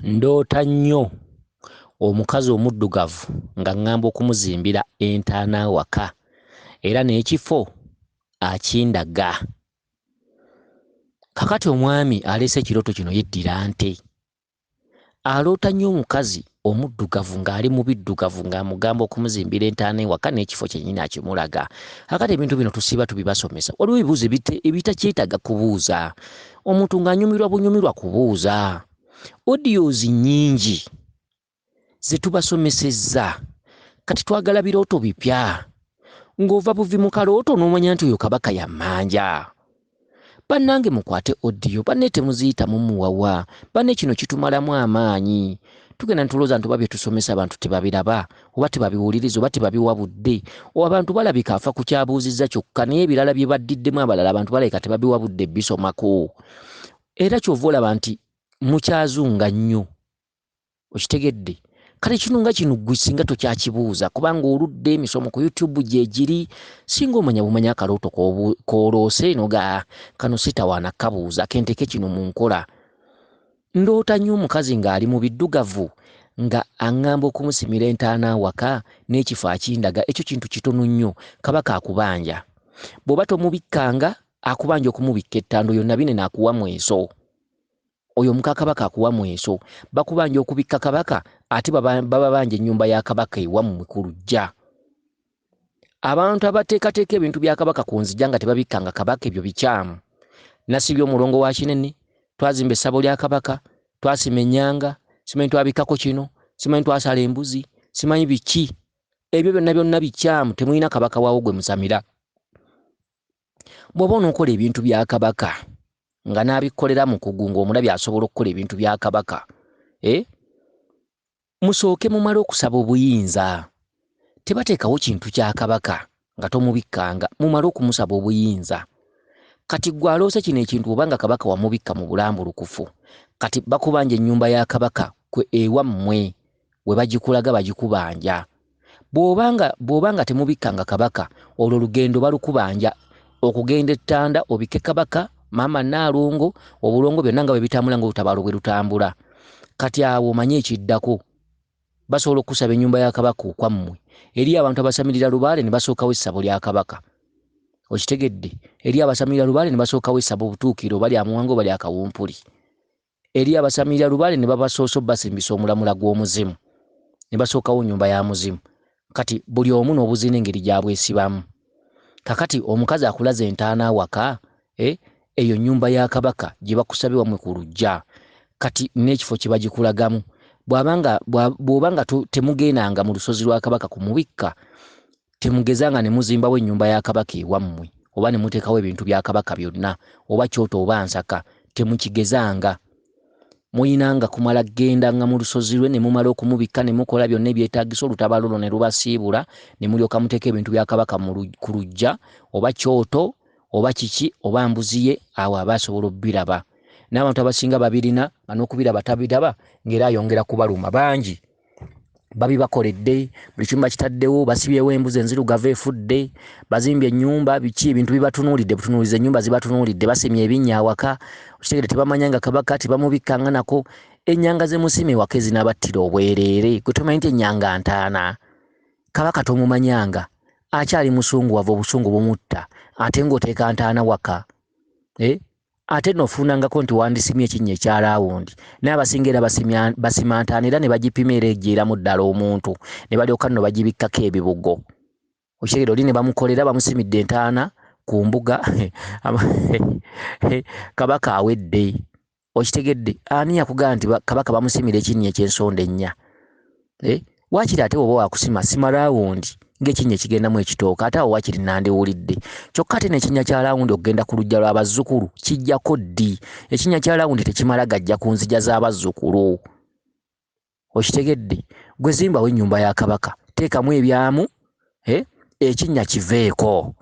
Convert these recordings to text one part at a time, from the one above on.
Ndoota nnyo omukazi omuddugavu nga ŋŋamba okumuzimbira entaana awaka era n'ekifo akindaga. Kakati omwami aleese ekirooto kino yeddira nte. Aloota nnyo omukazi omuddugavu ng'ali mu biddugavu ng'amugamba okumuzimbira entaana ewaka n'ekifo kyennyini akimulaga. Kakati ebintu bino tusiiba tubibasomesa. Waliwo ebibuuzo ebitakyetaaga kubuuza. Omuntu ng'anyumirwa bunyumirwa kubuuza. Audios nnyingi ze tubasomesezza. Kati twagala birooto bipya. Ng'ova buvi mu kalooto n'omanya nti oyo kabaka yammanja. Bannange mukwate audio, banne temuziyita mumuwawa, banne kino kitumalamu amaanyi. Tugenda ntulooza nti oba bye tusomesa abantu tebabiraba, oba tebabiwuliriza, oba tebabiwabudde. Abantu balabika afa ku kyabuuzizza kyokka naye ebirala bye baddiddemu abalala abantu balabika tebabiwabudde bisomako. Era ky'ova olaba nti mukyazunga nnyo. Okitegedde? Kale kino nga kino ggwe singa tokyakibuuza kubanga oludde emisomo ku YouTube gye giri, singa omanya bumanya akalooto kooloose noga kano sitawaana kabuuza kenteke kino mu nkola. Ndoota nnyo omukazi ng'ali mu biddugavu nga aŋŋamba okumusimira entaana awaka n'ekifo akindaga. Ekyo kintu kitono nnyo. Kabaka akubanja. Bw'oba tomubikkanga akubanja okumubikka ettando yonna bine n'akuwa mweso. Oyo muka kabaka akuwa mweso. Bakubanja okubikka kabaka ate baba banja ennyumba ya kabaka ewammwe ku luggya. Abantu abateekateeka ebintu bya kabaka ku nzija nga tebabikkanga kabaka ebyo bikyamu. Nasibye omulongo wa Kinene, twazimba essabo lya kabaka, twasima ennyanga, simanyi twabikkako kino, simanyi twasala embuzi, simanyi biki. Ebyo byonna bikyamu, temulina kabaka waawo gwe musamira. Bw'oba onookola ebintu bya kabaka nga n'abikolera mu kugunga omulabi asobola okukola ebintu bya kabaka. Musooke mumale okusaba obuyinza. Tebateekawo kintu kya kabaka nga tomubikkanga, mumale okumusaba obuyinza. Kati gwe aloose kino ekintu obanga kabaka wamubikka mu bulambulukufu. Kati bakubanja ennyumba ya kabaka kwe ewammwe we bagikulaga bagikubanja. Bw'obanga temubikkanga kabaka olwo lugendo balukubanja okugenda ettanda obikke kabaka maama Nnaalongo obulongo byonna nga bwe bitambula ng'olutabaalo bwe lutambula. Kati awo omanye ekiddako. Basobola okusaba ennyumba ya kabaka okwammwe. Eri abantu abasamirira lubaale ne basookawo essabo lya kabaka. Okitegedde? Eri abasamirira lubaale ne basookawo essabo obutuukiro bali amuwango bali akawumpuli. Eri abasamirira lubaale ne babasoosa basimbisa omulamula gw'omuzimu. Ne basookawo nnyumba ya muzimu. Kati buli omu n'obuzina engeri gy'abwesibamu. Kakati omukazi akulaza entaana awaka, eyo nnyumba ya kabaka gye bakusabye wammwe ku luggya. Kati n'ekifo kye bagikulagamu. Bw'obanga temugendanga mu lusozi lwa kabaka kumubikka, temugezanga ne muzimbawo ennyumba ya kabaka ewammwe oba ne muteekawo ebintu bya kabaka byonna oba kyoto oba nsaka, temukigezanga. Muyinanga kumala gendanga mu lusozi lwe ne mumala okumubikka ne mukola byonna ebyetaagisa olutabaalo olwo ne lubasiibula ne mulyoka muteeka ebintu bya kabaka ku luggya oba kyoto oba kiki oba mbuzi ye, awo aba asobola obbiraba. N'abantu abasinga babirina nga n'okubiraba tabiraba ng'era ayongera kubaluma bangi. Babibakoledde, buli kimu bakitaddewo, basibyewo embuzi enzirugavu efudde, bazimbye ennyumba biki ebintu bibatunuulidde butunuulize ennyumba zibatunuulidde, basimye ebinnya awaka. Okitegedde tebamanya nga kabaka tebamubikkanga nako. Ennyanga ze musime ewaka ezinabattira obwereere. Gwe tomanyi nti ennyanga ntaana. Kabaka tomumanyanga. Akyali musunguwavu obusungu bumutta. Ate ng'oteeka ntaana waka. Ate n'ofunangako nti wandisimye ekinnya ekya laawundi. N'abasinga era basima ntaana era ne bagipima era ejjeeramu ddala omuntu. Ne balyoka nno bagibikkako ebibugo. Okitegedde oli ne bamukolera bamusimidde entaana ku mbuga. Kabaka awedde. Okitegedde? Ani yakugamba nti kabaka bamusimira ekinnya eky'ensonda ennya? Waakiri ate oba wakusima sima laawundi ng'ekinnya ekigendamu ekitooka ate awo waakiri nandiwulidde. Kyokka ate n'ekinnya kya laawundi okugenda ku luggya lw'abazzukulu kijjako ddi. Ekinnya kya laawundi tekimala gajja ku nzija z'abazzukulu. Okitegedde? Gwe zimbawo ennyumba ya kabaka, teekamu ebyamu, ekinnya kiveeko.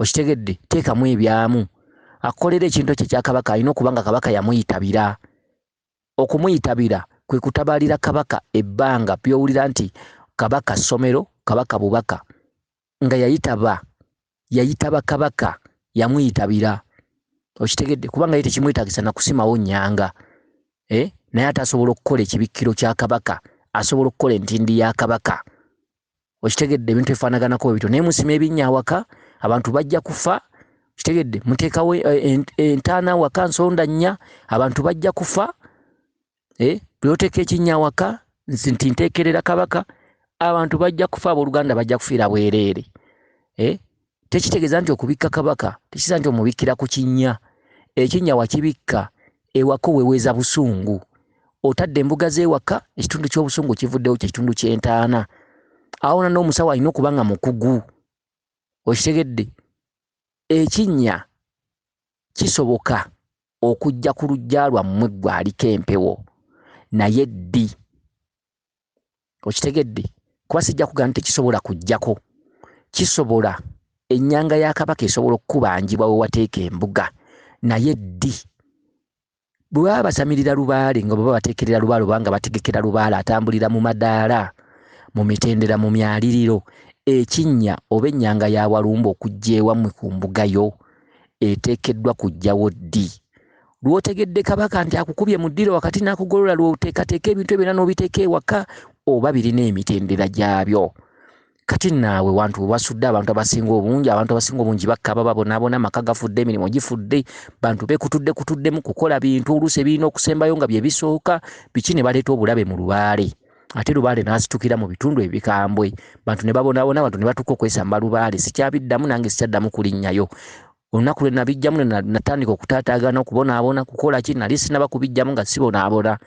Okitegedde? Teekamu ebyamu. Akolera ekintu ekyo ekya kabaka alina okuba nga kabaka yamuyitabira. Okumuyitabira kwe kutabalira kabaka ebbanga by'owulira nti kabaka ssomero, kabaka bubaka, nga yayitaba kabaka yamuyitabira. Okitegedde? Kubanga ye tekimwetaagisa na kusimawo nnyanga. naye ate asobola okukola ekibikkiro kya kabaka, asobola okukola entindi ya kabaka. Okitegedde ebintu ebifaanaganako ebityo. Naye musima ebinnya awaka, abantu bajja kufa. Kitegedde muteekawo entaana awaka, nsonda nnya, abantu bajja kufa. Bw'oteeka ekinnya awaka nti nteekerera kabaka, abantu bajja kufa, abooluganda bajja kufiira bwereere. Tekitegeeza nti okubikka kabaka tekiza nti omubikkira ku kinnya. Ekinnya wakibikka ewaka weweeza busungu. Otadde embuga z'ewaka, ekitundu ky'obusungu kivuddewo ky'ekitundu ky'entaana. Awo n'omusawo alina okuba nga mukugu. Okitegedde? Ekinnya kisoboka okujja ku luggya lwammwe ggwe aliko empewo, naye ddi. Okitegedde? Kuba sijja kugamba nti tekisobola kujjako. Kisobola. Enyanga ya kabaka esobola okubanjibwa we wateeka embuga, naye ddi. Bwe baba basamirira lubaale nga bwe bateekerera lubaale oba nga bategekera lubaale atambulira mu madaala, mu mitendera, mu myaliriro, ekinnya oba ennyanga ya walumba okujja ewammwe ku mbuga yo eteekeddwa kujjawo ddi. Lw'otegedde kabaka nti akukubye mu ddiro wakati n'akugolola, lw'oteekateeka ebintu ebyo n'obiteeka ewaka, oba birina emitendera gyabyo. Kati naawe wantu basudde, abantu abasinga obungi bakaba babonaabona, amaka gafudde, emirimu gifudde, bantu bekutudde kukola bintu oluusi ebirina okusembayo nga bye bisooka, biki ne baleeta obulabe mu lubaale. Ate lubaale n'asitukira mu bitundu ebikambwe, bantu ne babonaabona, abantu ne batuuka okwesamba lubaale. Sikyabiddamu, nange sikyaddamu kulinnyayo. Olunaku lwe nabijjamu natandika okutaataagana, okubonaabona, kukola ki, nali sinaba kubijjamu nga sibonaabona.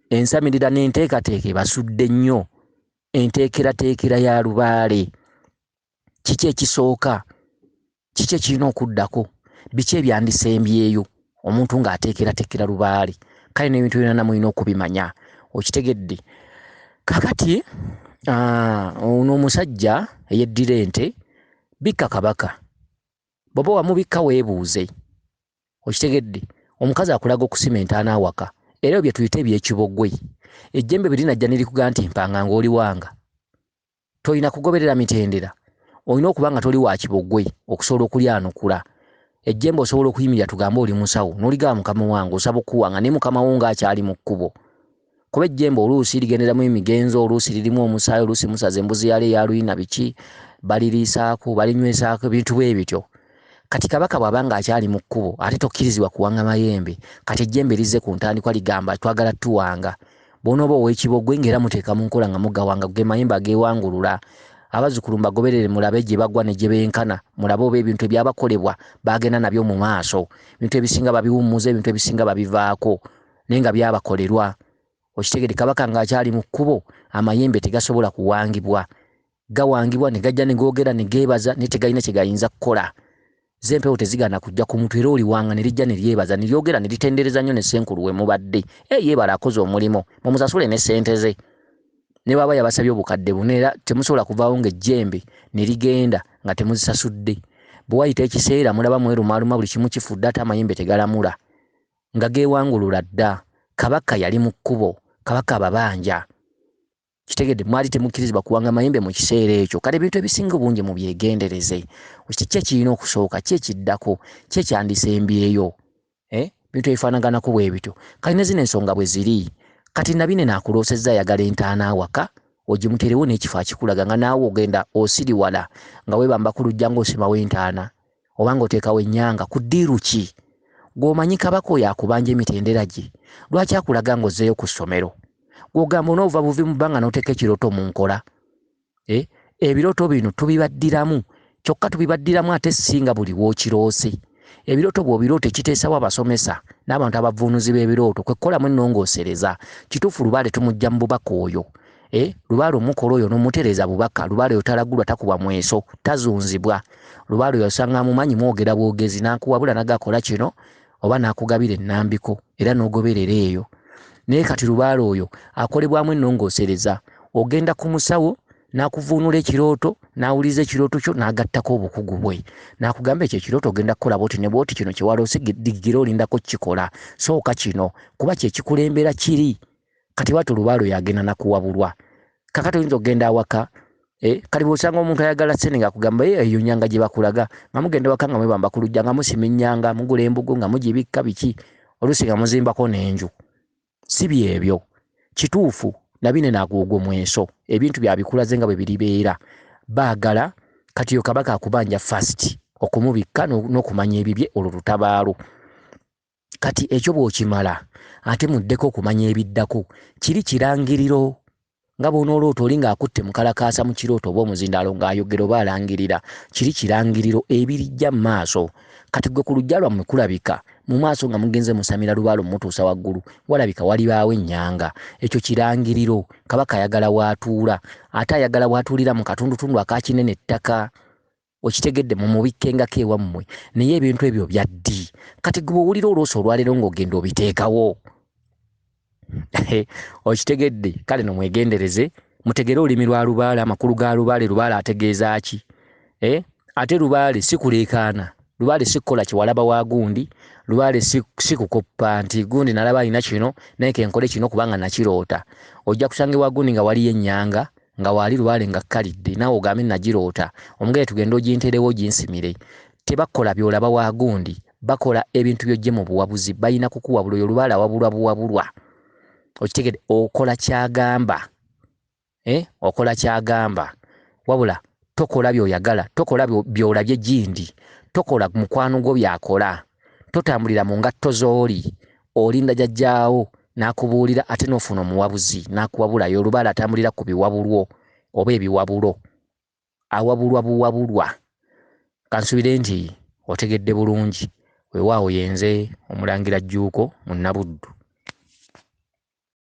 Ensamirira n'enteekateeka basudde nnyo. Enteekerateekera ya lubaale, kiki ekisooka, kiki ekirina okuddako, biki ebyandisembyeyo omuntu ng'ateekerateekera lubaale. Kale n'ebintu byonna mulina okubimanya. Okitegedde? Kakati ono omusajja eyeddira ente, bikka kabaka. Bw'oba wamubikka weebuuze. Okitegedde? Omukazi akulaga okusima entaana awaka, era bye tuyita eby'ekibogwe. Ejjembe bwe linajja ne likugaa nti mpanga ng'oli wanga, tolina kugoberera mitendera. Olina okuba nga toli wa kibogwe okusobola okulyanukula. Ejjembe osobola okuyimirira tugambe oli musawo, n'oligaba mukama wange osaba okuwanga, naye mukama wo ng'akyali mu kkubo. Kuba ejjembe oluusi ligenderamu emigenzo, oluusi lirimu omusaayi, oluusi musaze embuzi yali eya luyina biki, baliriisaako, balinywesaako, ebintu bwe bityo. Kati kabaka bw'aba ng'akyali mu kkubo, ate tokkirizibwa kuwanga mayembe. Kati ejjembe lizze ku ntandikwa ligamba twagala tuwanga. Bw'onooba ow'ekibogwe ng'era muteeka mu nkola nga mugawanga, ge mayembe ageewangulula. Abazzukulu mbagobere mulabe gye bagwa ne gye benkana, mulabe oba ebintu ebyabakolebwa bagenda nabyo mu maaso. Ebintu ebisinga babiwummuza, ebintu ebisinga babivaako, naye nga byabakolerwa. Okitegedde? Kabaka ng'akyali mu kkubo, amayembe tegasobola kuwangibwa. Gawangibwa ne gajja ne googera ne geebaza, naye tegalina kye gayinza kukola. Zempewo tezigaana kujja ku muntu, era oliwanga ne lijja ne lyebaza ne lyogera ne litendereza nnyo ne Ssenkulu we mubadde. Yeebala akoze omulimu, mumusasule ne ssente ze. Ne baba yabasabye obukadde buno, era temusobola kuvaawo ng'ejjembe ne ligenda nga temuzisasudde. Bwe wayita ekiseera mulaba mwerumaaluma, buli kimu kifudde, ate amayembe tegalamula nga geewangulula dda. Kabaka yali mu kkubo, kabaka ababanja. Kitegedde? Mwali temukkirizibwa kuwanga mayembe mu kiseera ekyo. Kale ebintu ebisinga obungi mu byegendereze. Kiki ekirina okusooka, ki ekiddako, ki ekyandisembyeyo? Bintu ebifaanaganako bwe bityo. Kale ne zino ensonga bwe ziri, kati nabine naakuloosezza ayagala entaana awaka, ogimuterewo n'ekifo akikulaga nga naawe ogenda osiriwala nga weebamba ku lujja ng'osimawo entaana, oba ng'oteekawo ennyanga ku ddiiru ki? Gw'omanyi kabaka oyo akubanja emitendera gye, lwaki akulaga ng'ozzeeyo ku ssomero? Gw'ogamba onoova buvi mu bbanga n'oteeka ekirooto mu nkola. Ebirooto bino tubibaddiramu, kyokka tubibaddiramu ate singa buli w'okiroose. Ebirooto bw'obirooto ekiteesawo abasomesa n'abantu abavvuunuzi b'ebirooto kwe kukolamu ennongoosereza. Kituufu Lubaale tumujja mu bubaka oyo. Lubaale omukola oyo n'omutereeza bubaka. Lubaale oyo talagulwa, takubwa mweso, tazunzibwa. Lubaale oyo osanga amumanyi mwogera bwogezi, n'akuwabula n'agakola kino oba n'akugabira ennambiko era n'ogoberera eyo. Naye kati Lubaale oyo akolebwamu ennongoosereza. Ogenda ku musawo n'akuvuunula ekirooto, n'awuliza ekirooto kyo n'agattako obukugu bwe. N'akugamba ekyo ekirooto ogenda kukola bwoti ne bwoti, kino kye waloose diggira olindako kukikola. Sooka kino kuba kye kikulembera kiri. Kati bw'atyo Lubaale oyo agenda nakuwabulwa. Kakati oyinza ogenda awaka, kati bw'osanga omuntu ayagala ssente ng'akugamba eyo nnyanga gye bakulaga, nga mugenda waka nga mwebamba ku lujja nga musima ennyanga, mugula embugo nga mugibikka biki, oluusi nga muzimbako n'enju. si byebyo kituufu nabine nagugo mweso ebintu byabikulaze nga bwe biribeera baagala kati yo kabaka akubanja fast okumubikka n'okumanya ebibye olwo lutabaalo kati ekyo bw'okimala ate muddeko okumanya ebiddako kiri kirangiriro nga bw'onooloota oli ng'akutte mukalakaasa mu kirooto oba omuzindaalo ng'ayogera oba alangirira kiri kirangiriro ebirijja mu maaso kati gwe ku lujja lwammwe kulabika mu maaso nga mugenze musamira lubaalo mutuusa waggulu walabika walibaawo ennyanga ekyo kirangiriro kabaka ayagala waatuula ate ayagala waatuulira mu katundutundu akakinene ettaka okitegedde mu mubikkengako ewammwe naye ebintu ebyo byaddi kati gwe owulira olwoosa olwaleero ng'ogenda obiteekawo okitegedde kale no mwegendereze mutegere olulimi lwa lubaale amakulu ga lubaale lubaale ategeeza ki ate lubaale si kuleekaana lubaale si kukola kiwalaba wa gundi lubaale si kukoppa nti gundi nalaba alina kino naye kenkole kino kubanga nakiroota ojja kusanga wa gundi nga waliyo ennyanga nga wali lubaale nga kkalidde naawe ogambe nagiroota omugere tugenda oginterewo ginsimire tebakola byolaba wa gundi bakola ebintu byojje mu buwabuzi balina kukuwabula oyo lubaale awabulwa buwabulwa okitegedde okola kyagamba okola kyagamba wabula tokola byoyagala tokola byolabye gindi tokola mukwano gwo byakola totambulira mu ngatto z'oli olinda jajjaawo n'akubuulira ate n'ofuna omuwabuzi n'akuwabula yo lubaale atambulira ku biwabulwo oba ebiwabulo awabulwa buwabulwa kansubire nti otegedde bulungi weewaawo yenze Omulangira Jjuuko Munabuddu.